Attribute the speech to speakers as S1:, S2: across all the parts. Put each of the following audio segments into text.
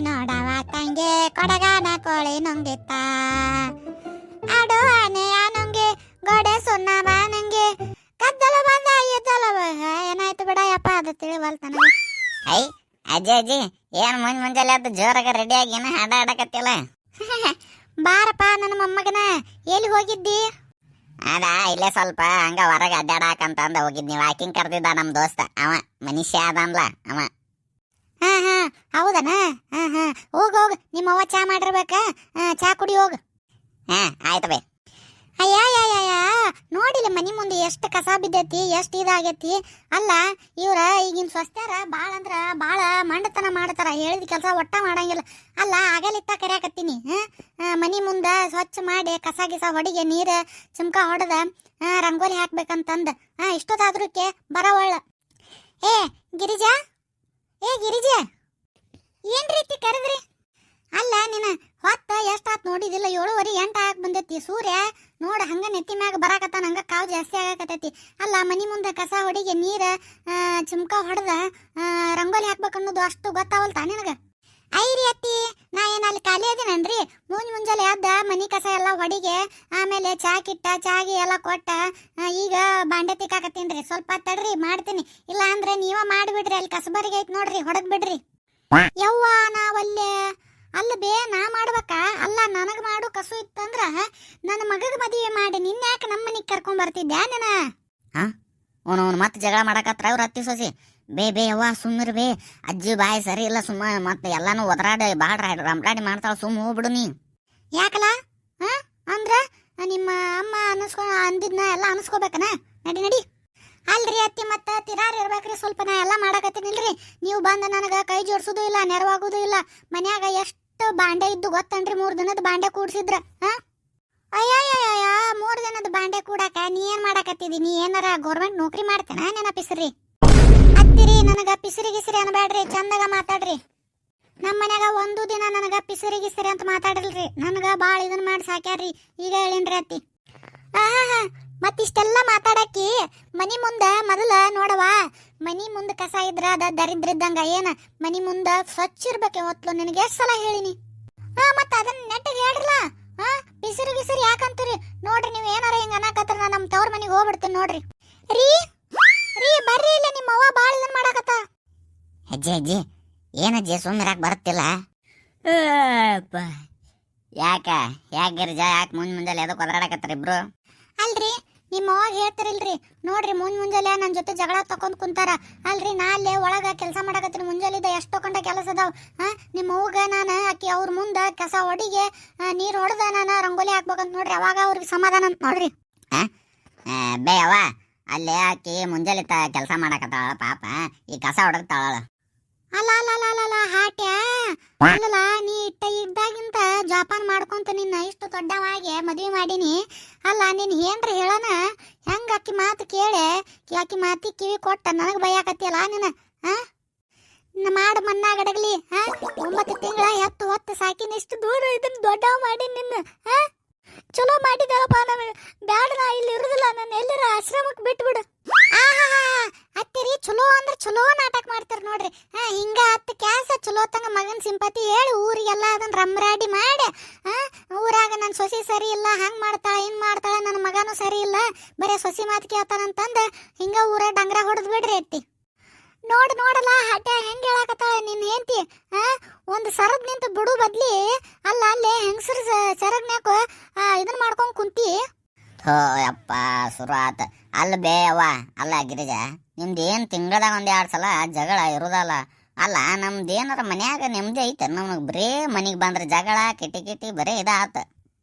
S1: ನೋಡವ ತಂಗೆ ಕೊಡಗನ ಕೋಳಿ ನುಂಗಿತ್ತ ಆಡು ಆನೆಯ ನುಂಗಿ ಗೋಡೆ ಸುಣ್ಣವ ನಂಗೆ ಕದ್ದಲು ಬಂದ ಇದ್ದಲು ಏನಾಯ್ತು ಬಿಡಯಪ್ಪ ಅದು ತಿಳಿವಲ್ತ ನನಗೆ.
S2: ಐ ಅಜ್ಜಿ ಅಜ್ಜಿ ಏನ್ ಮುಂಜಾನೆ ಅದು ಜೋರಾಗ ರೆಡಿ ಆಗಿ ಹಾಡ ಆಡಕತ್ತಿಲ್ಲ.
S1: ಬಾರಪ್ಪ ನನ್ನ ಮೊಮ್ಮಗನ, ಎಲ್ಲಿ ಹೋಗಿದ್ದಿ?
S2: ಅದ ಇಲ್ಲೇ ಸ್ವಲ್ಪ ಹಂಗ ಹೊರಗೆ ಅಡ್ಡಾಡಕಂತಂದ ಹೋಗಿದ್ನಿ. ವಾಕಿಂಗ್ ಕರ್ದಿದ್ದ ನಮ್ ದೋಸ್ತ, ಅವ ಮನುಷ್ಯ ಅದನ್ಲ ಅವ.
S1: ಹಾ ಹೌದನ? ಹೋಗ ನಿಮ್ಮ ಅವ್ವ ಚಾ ಮಾಡಿರ್ಬೇಕ, ಚಾ ಕುಡಿ ಹೋಗ.
S2: ಆಯ್ತು ಬೈ.
S1: ಅಯ್ಯ ನೋಡಿಲ್ಲ ಮನಿ ಮುಂದೆ ಎಷ್ಟು ಕಸ ಬಿದ್ದೈತಿ, ಎಷ್ಟು ಇದಾಗೈತಿ. ಅಲ್ಲ ಇವ್ರ ಈಗಿನ ಸ್ವಸ್ಥ್ಯಾರ ಬಾಳ ಅಂದ್ರ ಬಾಳ ಮಂಡತನ ಮಾಡ್ತಾರ, ಹೇಳಿದ ಕೆಲಸ ಒಟ್ಟ ಮಾಡಂಗಿಲ್ಲ. ಅಲ್ಲ ಆಗಲಿತ್ತ ಕರ್ಯಾಕತ್ತೀನಿ, ಮನಿ ಮುಂದ ಸ್ವಚ್ಛ ಮಾಡಿ ಕಸ ಗಿಸ ಹೊಡಿಗೆ ನೀರ ಚಿಮ್ಕ ಹೊಡೆದ ರಂಗೋಲಿ ಹಾಕ್ಬೇಕಂತಂದ ಇಷ್ಟೊತ್ತಾದ್ರಕ್ಕೆ ಬರವಳ್ಳ. ಏ ಗಿರಿಜಾ ಏನ್ ರೀತಿ ಕರೆದ್ರಿ? ಅಲ್ಲ ನೀನ ಹೊತ್ತ ಎಷ್ಟಾತ್ ನೋಡಿದಿಲ್ಲ, 7:30 8 ಆಗಕ್ ಬಂದೈತಿ. ಸೂರ್ಯ ನೋಡ ಹಂಗ ನೆತ್ತಿ ಮ್ಯಾಗ ಬರಾಕತ್ತಾನ, ಹಂಗ ಕಾವು ಜಾಸ್ತಿ ಆಗಾಕತ್ತೈತಿ. ಅಲ್ಲ ಮನಿ ಮುಂದೆ ಕಸ ಹೊಡಿಗೆ ನೀರ ಚಿಮ್ಕ ಹೊಡೆದ ರಂಗೋಲಿ ಹಾಕ್ಬೇಕನ್ನೋದು ಅಷ್ಟು ಗೊತ್ತಾವಲ್ತಾ ನಿನಗ? ಐರಿ ಅತ್ತಿ, ನಾ ಏನ್ ಅಲ್ಲಿ ಖಾಲಿ ಅದೇನನ್ರಿ? ಮುಂಜಾನೆ ಎದ್ದ ಮನಿ ಕಸ ಎಲ್ಲ ಹೊಡಿಗೆ, ಆಮೇಲೆ ಚಾ ಕಿಟ್ಟ ಚಾಗಿ ಎಲ್ಲ ಕೊಟ್ಟ ಈಗ ಬಾಂಡೆ ತಿಕ್ಕಾಕತ್ತೀನ್ರಿ. ಸ್ವಲ್ಪ ತಡ್ರಿ ಮಾಡ್ತೀನಿ, ಇಲ್ಲ ಅಂದ್ರೆ ನೀವ ಮಾಡಿಬಿಡ್ರಿ. ಅಲ್ಲಿ ಕಸಬರಿಗೆ ಐತ್ ನೋಡ್ರಿ, ಹೊಡೆದ್ ಬಿಡ್ರಿ. ಯವ್ವ ನಾವಲ್ಲೇ ಅಲ್ಲ ಬೇ, ನಾ ಮಾಡ್ಬೇಕ? ಅಲ್ಲ ನನಗ್ ಮಾಡು ಕಸು ಇತ್ತಂದ್ರ ನನ್ನ ಮಗಗ ಮದುವೆ ಮಾಡಿ ನಿನ್ಯಾಕ ನಮ್ಮ ಮನಿಗ್ ಕರ್ಕೊಂಡ್ ಬರ್ತಿದ್ಯಾ ನೀನ?
S2: ಅವನು ಮತ್ತೆ ಜಗಳ ಮಾಡಕತ್ರ ಅವ್ರ ಅತ್ತಿ ಸೊಸಿ. ಬೇ ಅವ್ವ ಸುಮ್ಮರು ಬೇ, ಅಜ್ಜಿ ಬಾಯಿ ಸರಿ ಇಲ್ಲ, ಸುಮ್ಮ ಮತ್ತೆ ಎಲ್ಲಾನು ಒದರಾಡಿ ಬಾಳ ರಂಪಾಡಿ ಮಾಡ್ತಾಳ, ಸುಮ್ಮ ಹೋಗ್ಬಿಡು ನೀ.
S1: ಯಾಕಲ್ಲ ಅಂದ್ರ ನಿಮ್ಮ ಅಮ್ಮ ಅಂದಿದ್ನ ಎಲ್ಲ ಅನಸ್ಕೋಬೇಕನ? ನಡಿ. ಅಲ್ರಿ ಅತ್ತಿ, ಮತ್ತ ತಿರಾರ್ ಇರ್ಬೇಕ್ರಿ ಸ್ವಲ್ಪ. ನಾ ಎಲ್ಲ ಮಾಡಕತ್ತೀನಿಲ್ರಿ, ನೀವು ಬಂದ ನನಗ ಕೈ ಜೋಡ್ಸುದು ಇಲ್ಲ, ನೆರವಾಗುದು ಇಲ್ಲ. ಮನ್ಯಾಗ ಎಷ್ಟು ಬಾಂಡೆ ಇದ್ದು ಗೊತ್ತನ್ರಿ? 3 ದಿನದ ಬಾಂಡೆ ಕೂಡ್ಸಿದ್ರ. ಅಯ್ಯಯ್ಯ 3 ದಿನದ ಬಾಂಡೆ ಕೂಡಾಕ ನೀ ಏನ್ ಮಾಡಕತ್ತಿದಿ? ನೀ ಏನಾರ ಗೌರ್ಮೆಂಟ್ ನೌಕರಿ ಮಾಡ್ತೇನ ನೆನಪಿಸ್ರಿ? ಅತ್ತಿರಿ ನನಗ ಪಿಸಿರಿ ಗಿಸಿರಿ ಅನ್ಬ್ಯಾಡ್ರಿ, ಚಂದಾಗ ಮಾತಾಡ್ರಿ. ನಮ್ಮ ಮನ್ಯಾಗ ಒಂದು ದಿನ ನನಗ ಪಿಸಿರಿ ಗಿಸಿರಿ ಅಂತ ಮಾತಾಡಿಲ್ರಿ. ನನಗ ಬಾಳ ಇದನ್ ಮಾಡಿ ಸಾಕ್ಯಾರ್ರಿ, ಈಗ ಹೇಳಿನ್ರಿ ಅತ್ತಿ. ಮತ್ತಿಷ್ಟೆಲ್ಲ ಮಾತಾಡಕ್ಕಿ ಮನಿ ಮುಂದ ಮೊದಲ ನೋಡವ, ಮನಿ ಮುಂದ ಕಸ ಇದ್ರ ಅದ ದರಿದ್ರ ಇದ್ದಂಗ. ಏನ ಮನಿ ಮುಂದ ಸ್ವಚ್ಛ ಇರ್ಬೇಕೆ ಹೊತ್ಲು, ನಿನಗೆ ಎಷ್ಟ್ ಸಲ ಹೇಳಿನಿ. ಮತ್ತ ಅದನ್ನ ನೆಟ್ಟಿಗೆ ಹೇಳ್ರಲ್ಲ. ಪಿಸಿರಿ ಗಿಸಿರಿ ಯಾಕಂತೀರಿ? ನೋಡ್ರಿ ನೀವ್ ಏನಾರ ಹಿಂಗ ಅನ್ನಕತ್ರ ನಾ ನಮ್ ತವ್ರ ಮನಿಗೆ ಹೋಗ್ಬಿಡ್ತೀನಿ ನೋಡ್ರಿ. ರೀ ಬರ್ರಿ, ಇಲ್ಲ ನಿಮ್ಮ ಅವ್ವ ಬಾಳ ಇದನ್ ಮಾಡಾಕತ್ತ.
S2: ಅಜ್ಜಿ ಏನಜ್ಜಿ ಸುಮ್ಮರಾಕ್ ಬರುತ್ತಿಲ್ಲ? ಯಾಕ ಗಿರಿಜಾ, ಯಾಕೆ ಮುಂಜಾನೆ ಎದಕ್ ಒದರಾಡಕತ್ತಾರ ಇಬ್ರು?
S1: ಅಲ್ರಿ ನಿಮ್ಮ ಅವಾಗ ಹೇಳ್ತಿರಲ್ರಿ, ನೋಡ್ರಿ ಮುಂಜಾನೆ ನನ್ ಜೊತೆ ಜಗಳ ತಕೊಂಡ್ ಕುಂತಾರ. ಅಲ್ರಿ ನಾ ಅಲ್ಲೇ ಒಳಗ ಕೆಲಸ ಮಾಡಕತ್ತೀನಿ, ಮುಂಜಾಲಿದ ಎಷ್ಟ್ ತಕೊಂಡ ಕೆಲಸ ಅದಾವ. ನಿಮ್ಮ ಅವ್ಗ ನಾನು ಆಕಿ ಅವ್ರ ಮುಂದ ಕಸ ಹೊಡಿಗೆ ನೀರ್ ಹೊಡೆದ ನಾನು ರಂಗೋಲಿ ಹಾಕ್ಬೇಕಂತ ನೋಡ್ರಿ, ಅವಾಗ ಅವ್ರಿಗೆ ಸಮಾಧಾನ ಅಂತ ನೋಡ್ರಿ.
S2: ಬೇ ಅವ್ವ, ಅಲ್ಲೇ ಆಕಿ ಮುಂಜಾನೆ ಕೆಲಸ ಮಾಡಕತ್ತಾಳ, ಪಾಪ ಈ ಕಸ ಹೊಡಕ್ತಾಳ.
S1: ಅಲ್ಲ ಹಾಟ್ಯಾ, ಅಲ್ಲಲ್ಲ ನೀ ಇದ್ದಾಗಿಂತ ಜೋಪಾನ ಮಾಡ್ಕೊಂತ ನಿನ್ನ ಇಷ್ಟು ದೊಡ್ಡವಾಗಿ ಮದ್ವಿ ಮಾಡೀನಿ. ಅಲ್ಲ ನೀನ್ ಏನ್ರ ಹೇಳನ ಹೆಂಗ ಆಕಿ ಮಾತು ಕೇಳೆ, ಆಕಿ ಮಾತಿ ಕಿವಿ ಕೊಟ್ಟ ನನಗ್ ಬೈಯಾಕತ್ತಿಯಲ್ಲ ನೀನ? ಮಾಡು ಮಣ್ಣಾಗಡಗ್ಲಿ. 9 ತಿಂಗಳ ಹೊತ್ತು ಸಾಕಿನ ಇಷ್ಟು ದೂರ ಇದನ್ನ ದೊಡ್ಡವ ಮಾಡಿ ನಿನ್ನ ಚಲೋ ಮಾಡಿದಳಪ್ಪ. ನಮಗೆ ಬ್ಯಾಡ, ನಾ ಇಲ್ಲಿ ಇರುದಿಲ್ಲ, ನಾನು ಎಲ್ಲರ ಆಶ್ರಮಕ್ಕೆ ಬಿಟ್ಬಿಡು. ಅತ್ತಿರಿ ಚಲೋ ಅಂದ್ರ ಚಲೋ ನಾಟಕ ಮಾಡ್ತಾರ ನೋಡ್ರಿ. ಹಿಂಗ 10 ಕ್ಯಾಸ ಚಲೋ ತಂಗ ಮಗನ್ ಸಿಂಪತಿ ಹೇಳಿ ಊರಿಗೆಲ್ಲ ಅದನ್ನ ರಮ್ರಾಡಿ ಮಾಡಿ ಊರಾಗ ನನ್ ಸೊಸಿ ಸರಿ ಇಲ್ಲ, ಹಂಗ್ ಮಾಡ್ತಾಳ ಹಿಂಗ್ ಮಾಡ್ತಾಳ, ನನ್ನ ಮಗನೂ ಸರಿ ಇಲ್ಲ, ಬರೇ ಸೊಸಿ ಮಾತು ಕೇಳ್ತಾನಂತಂದ ಹಿಂಗ ಊರ ಡಂಗ್ರ ಹೊಡೆದ್ ಬಿಡ್ರಿ ಅತ್ತಿ. ನೋಡಲ್ಲ ಹಟ್ಯ ಹೆಂಗ್ ಹೇಳಾಕತ್ತಾಳ ನಿನ್ ಹೆಂಡ್ತಿ. ಒಂದ್ ಸರದ್ ನಿಂತ ಬಿಡು ಬದ್ಲಿ ಅಲ್ಲ ಅಲ್ಲೇ ಹೆಂಗಸರ್ ಸರಗ್ನ್ಯಾಕ ಇದನ್ ಮಾಡ್ಕೊಂಡ್ ಕುಂತಿ.
S2: ಯಪ್ಪ ಶುರು ಆತ. ಅಲ್ಲ ಬೇ ಅವ್ವ, ಅಲ್ಲ ಗಿರಿಜಾ, ನಿಮ್ದೇನ್ ತಿಂಗಳದಾಗ 1-2 ಸಲ ಜಗಳ ಇರುದಲ್ಲ. ಅಲ್ಲ ನಮ್ದೇನಾರ ಮನ್ಯಾಗ ನೆಮ್ಮದಿ ಐತೆ? ನಮಗ್ ಬರೇ ಮನಿಗ್ ಬಂದ್ರ ಜಗಳ ಕಿಟಿ ಬರೇ ಇದಾತ.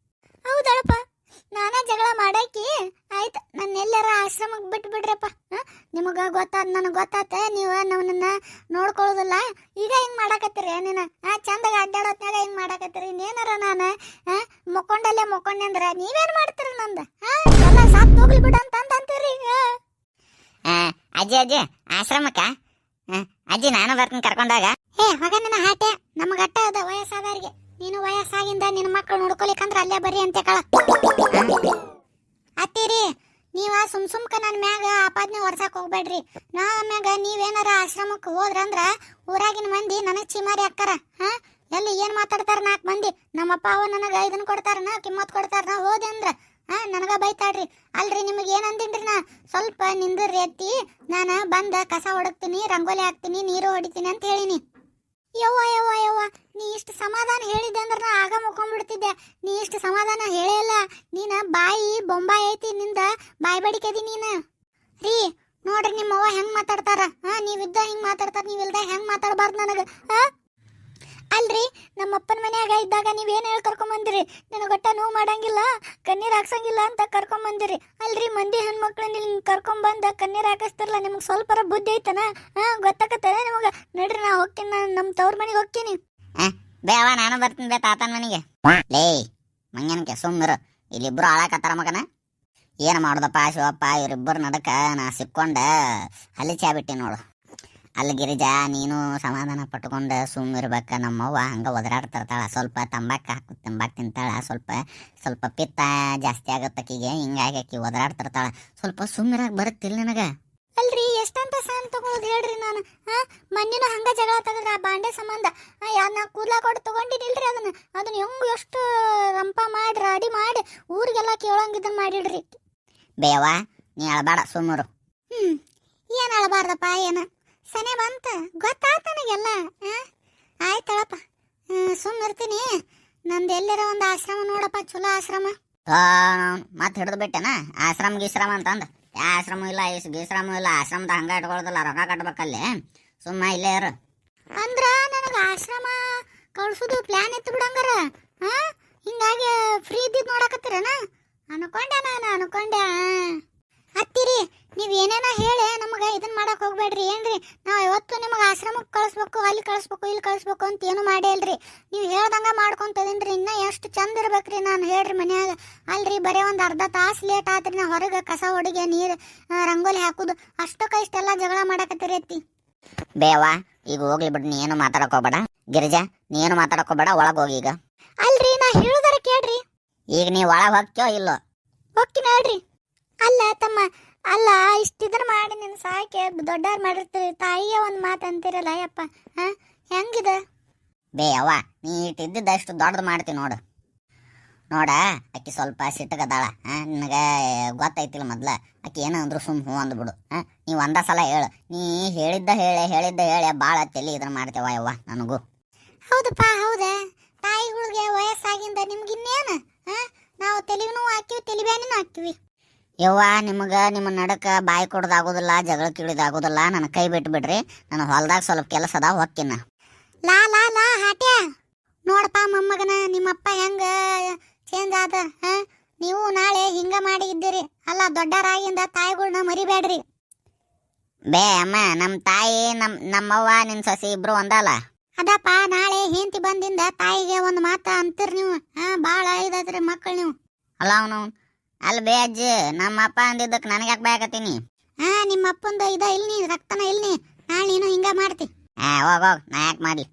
S1: ಹೌದಳಪ್ಪ, ನಾನ ಜಗಳ ಮಾಡಾಕಿ ಆಯ್ತು ನನ್ನೆಲ್ಲರ ಆಶ್ರಮಕ್ಕೆ ಬಿಟ್ಟು ಬಿಡ್ರಪ್ಪ. ನಿಮಗ ಗೊತ್ತಾದ, ನನಗೆ ಗೊತ್ತಾತ, ನೀವು ನಮ್ಮನ್ನ ನೋಡ್ಕೊಳ್ಳೋದಿಲ್ಲ. ಈಗ ಹಿಂಗ್ ಮಾಡಾಕತ್ತೀರಿ ನೀನ? ಚಂದಾಗ ಅಡ್ಡಾಡೋತ್ನಾಗ ಹಿಂಗ್ ಮಾಡಾಕತ್ತೀರಿ. ಇನ್ನೇನಾರ ನಾನು ಮೊಕ್ಕೊಂಡೆ ಅಂದ್ರ ನೀವೇನ್ ಮಾಡ್ತೀರಿ? ನಂದ ಎಲ್ಲ ಸಾತ್ ಹೋಗ್ಲಿ ಬಿಡ ಅಂತೀರಿ.
S2: ಅಜ್ಜಿ ಆಶ್ರಮಕ್ಕ ಅಜ್ಜಿ ನಾನು ಬರ್ತೀನಿ ಕರ್ಕೊಂಡಾಗ.
S1: ಮಗ ನಿನ್ನ ಹಾಟೆ, ನಮಗ ಅಟ್ಟ ಅದ ವಯಸ್ಸಾದವ್ರಿಗೆ. ನೀನು ವಯಸ್ಸಾಗಿಂದ ನಿನ್ನ ಮಕ್ಕಳು ನೋಡ್ಕೊಲಿಕ್ಕಂದ್ರ ಅಲ್ಲೇ ಬರ್ರಿ ಅಂತ ಕಳ. ಅತ್ತೀರಿ ನೀವ ಸುಮ್ಕ ನನ್ ಮ್ಯಾಗ ಆಪಾದನೆ ಹೊರ್ಸಕ್ ಹೋಗ್ಬೇಡ್ರಿ. ನಾ ಮ್ಯಾಗ ನೀವೇನಾರ ಆಶ್ರಮಕ್ಕೆ ಹೋದ್ರಂದ್ರ ಊರಾಗಿನ ಮಂದಿ ನನಗ್ ಚಿಮಾರಿ ಹಾಕ್ತಾರ. ಎಲ್ಲಿ ಏನ್ ಮಾತಾಡ್ತಾರ 4 ಮಂದಿ ನಮ್ಮಪ್ಪ ಅವ ನನಗ ಇದನ್ ಕೊಡ್ತಾರನ ಕಿಮ್ಮತ್ ಕೊಡ್ತಾರನ ಹೋದೆ ಅಂದ್ರ ನನಗ ಬೈತಾಡ್ರಿ. ಅಲ್ರಿ ನಿಮಗೆ ಏನ್ ಅಂದಿನ್ರಿ ನಾ ಸ್ವಲ್ಪ ನಿಂದ್ರಿ ಎತ್ತಿ ನಾನ ಬಂದ ಕಸ ಹೊಡಕ್ತೀನಿ ರಂಗೋಲಿ ಹಾಕ್ತೀನಿ ನೀರು ಹೊಡಿತೀನಿ ಅಂತ ಹೇಳಿನಿ. ಯವ್ವ ಯವ್ವ ಯವ್ವ ನೀ ಇಷ್ಟು ಸಮಾಧಾನ ಹೇಳಿದ್ದೆ ಅಂದ್ರೆ ನಾ ಆಗ ಮುಕ್ಕೊಂಡ್ಬಿಡ್ತಿದ್ದೆ. ನೀ ಇಷ್ಟು ಸಮಾಧಾನ ಹೇಳಲ್ಲ. ನೀನ ಬಾಯಿ ಬೊಂಬಾಯಿ ಐತಿ ನಿಂದ ಬಾಯಿ ಬಡಿಕೆದಿ ನೀನ. ರೀ ನೋಡ್ರಿ ನಿಮ್ಮವ್ವ ಹೆಂಗ್ ಮಾತಾಡ್ತಾರ. ನೀವಿದ್ದ ಹಿಂಗ್ ಮಾತಾಡ್ತಾರ, ನೀವಿಲ್ದ ಹೆಂಗ್ ಮಾತಾಡಬಾರ್ದು ನನಗ. ಅಲ್ರಿ ನಮ್ಮಪ್ಪನ ಮನ್ಯಾಗ ಇದ್ದಾಗ ನೀವೇನ್ ಹೇಳಿ ಕರ್ಕೊಂಬಂದಿರಿ, ನನಗೆ ಒಟ್ಟ ನೋವು ಮಾಡಂಗಿಲ್ಲ ಕಣ್ಣೀರ್ ಹಾಕ್ಸಂಗಿಲ್ಲ ಅಂತ ಕರ್ಕೊಂಬಂದಿರಿ. ಅಲ್ರಿ ಮಂದಿ ಹೆಣ್ಮಕ್ಳು ನಿಲ್ ಕರ್ಕೊಂಬಂದ ಕಣ್ಣೀರ್ ಹಾಕಿಸ್ತಿರಲ್ಲ, ನಿಮ್ಗೆ ಸ್ವಲ್ಪರ ಬುದ್ಧಿ ಐತನ? ಗೊತ್ತಾಗತ್ತದ ನಿಮಗ? ನಡ್ರಿ ನಾ ಹೋಗ್ತೀನಿ, ನಾನು ನಮ್ಮ ತವ್ರ ಮನೆಗೆ ಹೋಗ್ತೀನಿ.
S2: ಬೇವ ನಾನು ಬರ್ತೀನಿ ಬೇ ತಾತನ ಮನೆಗೆ. ಲೇ ಮಂಗನಕ್ಕೆ ಸುಮ್ಮಿರು, ಇಲ್ಲಿಬ್ರು ಹಾಳಾಕತ್ತಾರ ಮಗನ. ಏನು ಮಾಡೋದಪ್ಪ ಶಿವಪ್ಪ, ಇವರಿಬ್ಬರು ನಡಕ ನಾ ಸಿಕ್ಕೊಂಡ ಹಲಿಚಾಬಿಟ್ಟಿ ನೋಡು. ಅಲ್ಲಿ ಗಿರಿಜಾ ನೀನು ಸಮಾಧಾನ ಪಟ್ಕೊಂಡು ಸುಮ್ಮಿರ್ಬೇಕ. ನಮ್ಮವ್ವ ಹಂಗೆ ಒದರಾಡ್ತಿರ್ತಾಳ, ಸ್ವಲ್ಪ ತಂಬಾಕು ತಿಂತಾಳ, ಸ್ವಲ್ಪ ಪಿತ್ತ ಜಾಸ್ತಿ ಆಗತ್ತಕ್ಕಿಗೆ, ಹಿಂಗಾಗಿ ಆಕಿ ಒದರಾಡ್ತಿರ್ತಾಳ. ಸ್ವಲ್ಪ ಸುಮ್ಮಿರಾಗ ಬರುತ್ತಿಲ್ಲ ನನಗೆ.
S1: ಅಲ್ರಿ ಎಷ್ಟಂತ ಸಣ್ಣ ತಗೊಳೋದು ಹೇಳ್ರಿ. ನಾನು ಮಣ್ಣಿನ ಹಂಗ ಜಗಳ ತೆಗದ್ರ ಆ ಬಾಂಡೆ ಸಂಬಂಧ ನಾ ಕೂದ್ಲಾ ಕೊಟ್ಟು ತಗೊಂಡಿನಿಲ್ರಿ. ಅದನ್ನ ಹೆಂಗ್ ಎಷ್ಟು ರಂಪ ಮಾಡಿ ರಾಡಿ ಮಾಡಿ ಊರಿಗೆಲ್ಲ ಕೇಳಂಗಿದ್ದನ್ ಮಾಡಿಡ್ರಿ.
S2: ಬೇವಾ ನೀ ಅಳಬೇಡ ಸುಮ್ಮರು.
S1: ಏನ್ ಅಳಬಾರ್ದಪ್ಪ, ಏನ ಸನೆ ಬಂತ ಗೊತ್ತಾತ ನನಗೆಲ್ಲ. ಆಯ್ತಳಪ್ಪ ಸುಮ್ಮಿರ್ತೀನಿ. ನಂದು ಎಲ್ಲರ ಒಂದು ಆಶ್ರಮ ನೋಡಪ್ಪ, ಚಲೋ ಆಶ್ರಮ.
S2: ಮತ್ತೆ ಹಿಡಿದು ಬಿಟ್ಟೆನ ಆಶ್ರಮ ಗೀಶ್ರಮ ಅಂತಂದು. ಯಾವ ಆಶ್ರಮ ಇಲ್ಲ, ಗೀಶ್ರಮ ಇಲ್ಲ, ಆಶ್ರಮದ ಹಂಗ ಇಟ್ಕೊಳ್ದಲ್ಲ, ರೊಕ್ಕ ಕಟ್ಬೇಕಲ್ಲಿ. ಸುಮ್ಮ ಇಲ್ಲೇ ಇರು.
S1: ಅಂದ್ರ ನನಗ ಆಶ್ರಮ ಕಳ್ಸುದು ಪ್ಲಾನ್ ಇತ್ತು ಬಿಡಂಗಾರ. ಹಿಂಗಾಗಿ ಫ್ರೀ ಇದ್ದಿದ್ ನೋಡಕತ್ತೀರನ ಅನ್ಕೊಂಡೆ. ಹತ್ತಿರಿ ನೀವ್ ಏನೇನ ಹೇಳಿ ನಮಗ ಇದನ್ ಮಾಡಕ್ ಹೋಗ್ಬೇಡ್ರಿ. ಏನ್ರಿ ನಾವ್ ಯಾವತ್ತು ನಿಮಗ ಆಶ್ರಮಕ್ಕೆ ಕಳಿಸ್ಬೇಕು, ಅಲ್ಲಿ ಕಳಿಸ್ಬೇಕು, ಇಲ್ಲಿ ಕಳಿಸ್ಬೇಕು ಅಂತ ಏನು ಮಾಡೇ ಇಲ್ರಿ. ನೀವ್ ಹೇಳ್ದಂಗ ಮಾಡ್ಕೊಂತದೇನ್ರಿ. ಇನ್ನ ಎಷ್ಟು ಚಂದ ಇರ್ಬೇಕ್ರಿ ನಾನು ಹೇಳ್ರಿ ಮನ್ಯಾಗ. ಅಲ್ರಿ ಬರೇ ಒಂದ್ ಅರ್ಧ ತಾಸು ಲೇಟ್ ಆತ್ರಿ. ನಾ ಹೊರಗೆ ಕಸ ಹೊಡಿಗೆ ನೀರ್ ರಂಗೋಲಿ ಹಾಕುದು ಅಷ್ಟಕ್ಕ ಇಷ್ಟೆಲ್ಲ ಜಗಳ ಮಾಡಕತ್ತೀರಿ ಅತ್ತಿ.
S2: ಬೇವಾ ಈಗ ಹೋಗ್ಲಿ ಬಿಡ್, ನೀ ಏನು ಮಾತಾಡಕೋಬೇಡ. ಗಿರಿಜಾ ನೀ ಏನು ಮಾತಾಡಕೋಬೇಡ, ಒಳಗ್ ಹೋಗಿ ಈಗ.
S1: ಅಲ್ರಿ ನಾ ಹೇಳುದಾರ ಕೇಳ್ರಿ.
S2: ಈಗ ನೀ ಒಳಗ್ ಹೋಗ್ತೀಯೋ ಇಲ್ಲೋ?
S1: ಹೋಗ್ತೀನಿ ಹೇಳ್ರಿ. ಅಲ್ಲ ತಮ್ಮ, ಅಲ್ಲ ಇಷ್ಟಿದ್ರ ಮಾಡಿ ನಿನ್ ಸಾಕೆ ದೊಡ್ಡವ್ರು ಮಾಡಿರ್ತೀರಿ, ತಾಯಿಯ ಒಂದ್ ಮಾತು ಅಂತಿರಲ್ಲ ಯಪ್ಪ. ಹೆಂಗಿದ
S2: ಬೇ ಅವ್ವ, ನೀ ಇಟ್ಟಿದ್ದಷ್ಟು ದೊಡ್ಡದು ಮಾಡ್ತೀವಿ ನೋಡು. ಆಕಿ ಸ್ವಲ್ಪ ಸಿಟ್ಟಗದಾಳ. ನಿನಗೆ ಗೊತ್ತೈತಿಲ್ಲ ಮೊದ್ಲ. ಆಕಿ ಏನೋ ಅಂದ್ರು ಸುಮ್ ಹೂ ಅಂದ್ಬಿಡು. ನೀವು ಒಂದ ಸಲ ಹೇಳು. ನೀ ಹೇಳಿದ್ದ ಹೇಳಿ ಭಾಳ ತಲೆ ಇದನ್ನ ಮಾಡ್ತೇವ ಯವ್ವ ನನಗೂ.
S1: ಹೌದಪ್ಪ ಹೌದಾ. ತಾಯಿಗಳಿಗೆ ವಯಸ್ಸಾಗಿಂದ ನಿಮ್ಗೆ ಇನ್ನೇನು ನಾವು ತೆಲಿಗೂ ಹಾಕಿವಿ, ತೆಲಿಬ್ಯಾನಿನೂ ಹಾಕಿವಿ.
S2: ಯವ್ವ ನಿಮಗೆ ನಿಮ್ಮ ನಡಕ ಬಾಯಿ ಕೊಡೋದಾಗೋದಿಲ್ಲ, ಜಗಳ ಕೀಳಿದಾಗೋದಿಲ್ಲ. ನನ್ನ ಕೈ ಬಿಟ್ಟು ಬಿಡ್ರಿ. ನನ್ನ ಹೊಲ್ದಾಗ ಸ್ವಲ್ಪ ಕೆಲಸ ಅದ, ಹೊಕ್ಕಿನ.
S1: ಲಾ ಲಾ ಲಾ ಹಾಟ್ಯ ನೋಡಪ್ಪ ಮೊಮ್ಮಗನ, ನಿಮ್ಮಪ್ಪ ಹೆಂಗ ಚೇಂಜ್ ಆದ. ನೀವು ನಾಳೆ ಹಿಂಗ ಮಾಡಿ ಇದ್ದೀರಿ. ಅಲ್ಲ ದೊಡ್ಡರಾಗಿಂದ ತಾಯಿಗಳ್ನ ಮರಿಬೇಡ್ರಿ.
S2: ಬೇ ಅಮ್ಮ, ನಮ್ಮ ತಾಯಿ ನಮ್ಮವ್ವ ನಿನ್ನ ಸಸಿ ಇಬ್ರು ಒಂದಲ್ಲ.
S1: ಅದಪ್ಪ ನಾಳೆ ಹೆಂಡತಿ ಬಂದಿಂದ ತಾಯಿಗೆ ಒಂದು ಮಾತ ಅಂತೀರಿ ನೀವು. ಭಾಳ ಇದಾದ್ರಿ ಮಕ್ಕಳು ನೀವು.
S2: ಅಲ್ಲ ಅವನು ಅಲ್ಲಿ ಬೇ ಅಜ್ಜಿ, ನಮ್ಮ ಅಪ್ಪ ಅಂದಿದ್ದಕ್ಕೆ ನನಗೆ ಯಾಕೆ ಬೇಕತ್ತೀನಿ?
S1: ನಿಮ್ಮ ಅಪ್ಪಂದು ಇದ ಇಲ್ನಿ ರಕ್ತನ ಇಲ್ನಿ. ನಾಳೆ ನೀನು ಹಿಂಗ ಮಾಡ್ತಿ.
S2: ಹೋಗ್ ನಾ ಯಾಕೆ ಮಾಡ್ಲಿ?